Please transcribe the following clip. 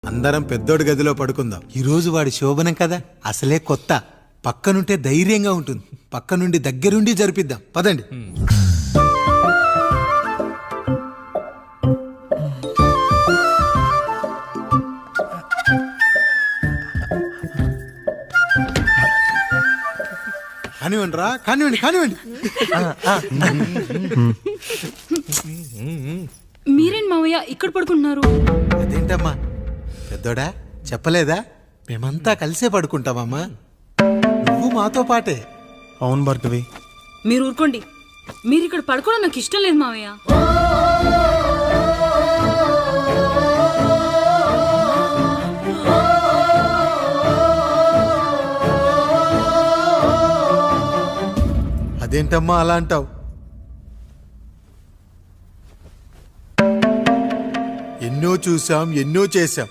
అందరం పెద్దోడి గదిలో పడుకుందాం. ఈరోజు వాడి శోభనం కదా, అసలే కొత్త. పక్కనుంటే ధైర్యంగా ఉంటుంది. పక్క నుండి దగ్గరుండి జరిపిద్దాం. పదండి. కానివ్వండి రా, కానివ్వండి కానివ్వండి. మీరేంటి మావయ్య ఇక్కడ పడుకుంటున్నారు? అదేంటమ్మా పెద్దోడా, చెప్పలేదా? మేమంతా కలిసే పడుకుంటామమ్మా. నువ్వు మాతో పాటే. అవును భార్గవి. మీరు ఊరుకోండి. మీరు ఇక్కడ పడుకోవడం నాకు ఇష్టం లేదు మావయ్య. అదేంటమ్మా అలా అంటావు? ఎన్నో చూసాం, ఎన్నో చేశాం.